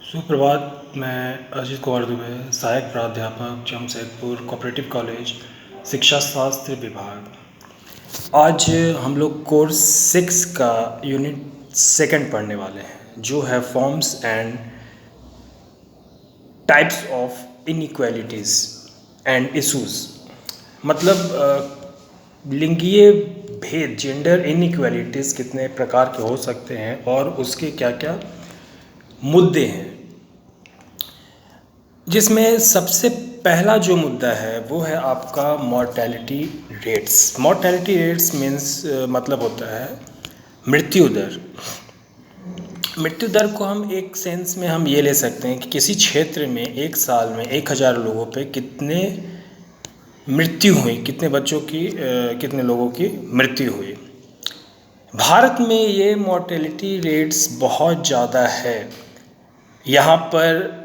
सुप्रभात। मैं अजीत कुमार दुबे, सहायक प्राध्यापक जमशेदपुर कोऑपरेटिव कॉलेज, शिक्षा शास्त्र विभाग। आज हम लोग कोर्स 6 का यूनिट सेकंड पढ़ने वाले हैं, जो है forms and types of inequalities and issues. मतलब लिंगीय भेद, जेंडर इनइक्वालिटीज़ कितने प्रकार के हो सकते हैं और उसके क्या क्या मुद्दे हैं। जिसमें सबसे पहला जो मुद्दा है वो है आपका mortality rates. Mortality rates means मतलब होता है मृत्यु दर। मृत्यु दर को हम एक सेंस में हम ये ले सकते हैं कि किसी क्षेत्र में एक साल में 1000 लोगों पे कितने मृत्यु हुई, कितने बच्चों की कितने लोगों की मृत्यु हुई। भारत में ये मॉर्टेलिटी रेट्स बहुत ज़्यादा है। यहाँ पर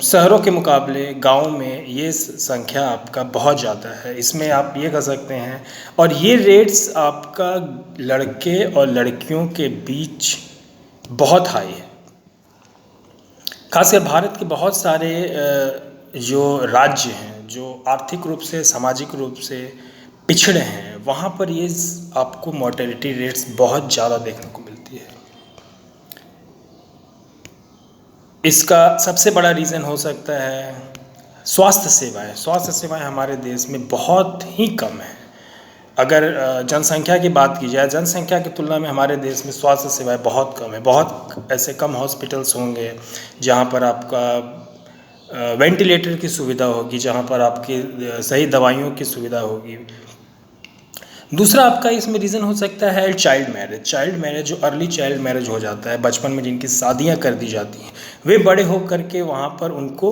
शहरों के मुकाबले गाँव में ये संख्या आपका बहुत ज़्यादा है। इसमें आप ये कह सकते हैं, और ये रेट्स आपका लड़के और लड़कियों के बीच बहुत हाई है। खासकर भारत के बहुत सारे जो राज्य हैं, जो आर्थिक रूप से, सामाजिक रूप से पिछड़े हैं, वहाँ पर ये आपको मॉर्टेलिटी रेट्स बहुत ज़्यादा देखने को मिलती है। इसका सबसे बड़ा रीज़न हो सकता है स्वास्थ्य सेवाएं। स्वास्थ्य सेवाएं हमारे देश में बहुत ही कम है। अगर जनसंख्या की बात की जाए, जनसंख्या की तुलना में हमारे देश में स्वास्थ्य सेवाएं बहुत कम है। बहुत ऐसे कम हॉस्पिटल्स होंगे जहां पर आपका वेंटिलेटर की सुविधा होगी, जहां पर आपकी सही दवाइयों की सुविधा होगी। दूसरा आपका इसमें रीज़न हो सकता है चाइल्ड मैरिज। चाइल्ड मैरिज, जो अर्ली चाइल्ड मैरिज हो जाता है, बचपन में जिनकी शादियां कर दी जाती हैं, वे बड़े हो करके वहाँ पर उनको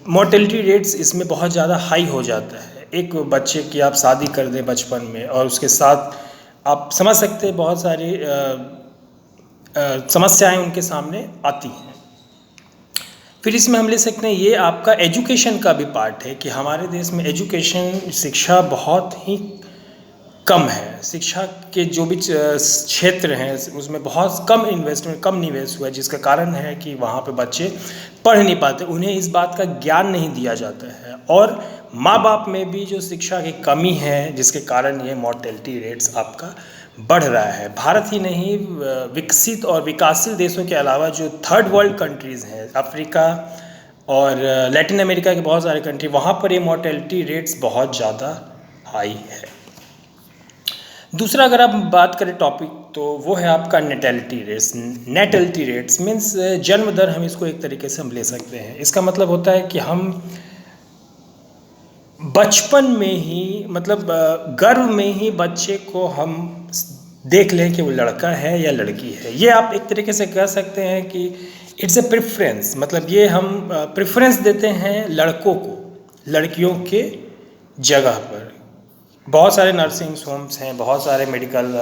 मॉर्टेलिटी रेट्स इसमें बहुत ज़्यादा हाई हो जाता है। एक बच्चे की आप शादी कर दें बचपन में, और उसके साथ आप समझ सकते हैं बहुत सारी समस्याएं उनके सामने आती हैं। फिर इसमें हम ले सकते हैं, ये आपका एजुकेशन का भी पार्ट है कि हमारे देश में एजुकेशन, शिक्षा बहुत ही कम है। शिक्षा के जो भी क्षेत्र हैं उसमें बहुत कम इन्वेस्टमेंट, कम निवेश हुआ है, जिसका कारण है कि वहाँ पे बच्चे पढ़ नहीं पाते, उन्हें इस बात का ज्ञान नहीं दिया जाता है। और माँ बाप में भी जो शिक्षा की कमी है, जिसके कारण ये मॉर्टेलिटी रेट्स आपका बढ़ रहा है। भारत ही नहीं, विकसित और विकासशील देशों के अलावा जो थर्ड वर्ल्ड कंट्रीज़ हैं, अफ्रीका और लैटिन अमेरिका के बहुत सारे कंट्री, वहाँ पर ये मॉर्टेलिटी रेट्स बहुत ज़्यादा हाई है। दूसरा अगर आप बात करें टॉपिक, तो वो है आपका natality rates. Natality rates means जन्म दर, हम इसको एक तरीके से हम ले सकते हैं। इसका मतलब होता है कि हम बचपन में ही, मतलब गर्भ में ही बच्चे को हम देख लें कि वो लड़का है या लड़की है। ये आप एक तरीके से कह सकते हैं कि इट्स ए प्रेफरेंस। मतलब ये हम प्रेफरेंस देते हैं लड़कों को लड़कियों के जगह पर। बहुत सारे नर्सिंग होम्स हैं, बहुत सारे मेडिकल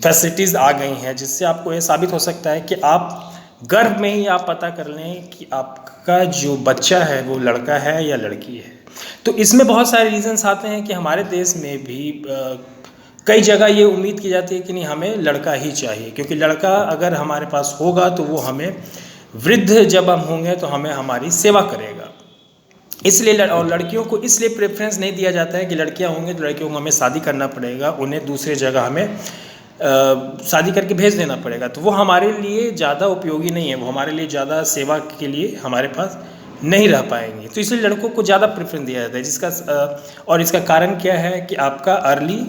फैसिलिटीज़ आ गई हैं, जिससे आपको ये साबित हो सकता है कि आप गर्भ में ही आप पता कर लें कि आपका जो बच्चा है वो लड़का है या लड़की है। तो इसमें बहुत सारे रीजंस आते हैं कि हमारे देश में भी कई जगह ये उम्मीद की जाती है कि नहीं, हमें लड़का ही चाहिए, क्योंकि लड़का अगर हमारे पास होगा तो वो हमें, वृद्ध जब हम होंगे तो हमें हमारी सेवा करेगा। इसलिए और लड़कियों को इसलिए प्रेफरेंस नहीं दिया जाता है कि लड़कियां होंगे तो लड़कियों को हमें शादी करना पड़ेगा, उन्हें दूसरे जगह हमें शादी करके भेज देना पड़ेगा। तो वो हमारे लिए ज़्यादा उपयोगी नहीं है, वो हमारे लिए ज़्यादा सेवा के लिए हमारे पास नहीं रह पाएंगे। तो इसलिए लड़कों को ज़्यादा प्रेफरेंस दिया जाता है, जिसका और इसका कारण क्या है कि आपका अर्ली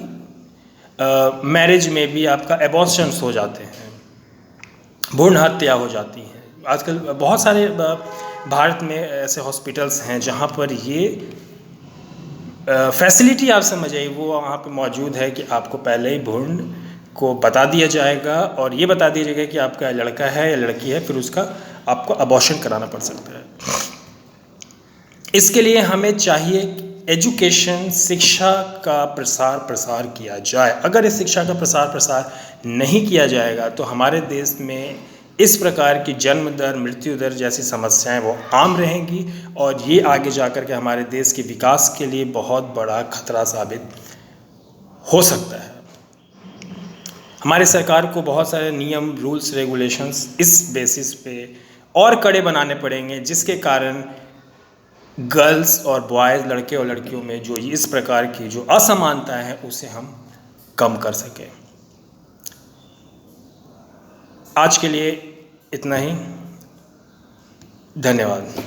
मैरिज में भी आपका एबॉर्शंस हो जाते हैं, भ्रूण हत्या हो जाती है। आजकल बहुत सारे भारत में ऐसे हॉस्पिटल्स हैं जहाँ पर ये फैसिलिटी, आप समझ आइए, वो वहाँ पे मौजूद है कि आपको पहले ही भ्रूण को बता दिया जाएगा और ये बता दिया जाएगा कि आपका लड़का है या लड़की है, फिर उसका आपको अबॉर्शन कराना पड़ सकता है। इसके लिए हमें चाहिए एजुकेशन, शिक्षा का प्रसार किया जाए। अगर इस शिक्षा का प्रसार नहीं किया जाएगा तो हमारे देश में इस प्रकार की जन्म दर, मृत्यु दर जैसी समस्याएं वो आम रहेंगी, और ये आगे जाकर के हमारे देश के विकास के लिए बहुत बड़ा खतरा साबित हो सकता है। हमारी सरकार को बहुत सारे नियम, रूल्स, रेगुलेशंस इस बेसिस पे और कड़े बनाने पड़ेंगे, जिसके कारण गर्ल्स और बॉयज़, लड़के और लड़कियों में जो इस प्रकार की जो असमानता है उसे हम कम कर सकें। आज के लिए इतना ही। धन्यवाद।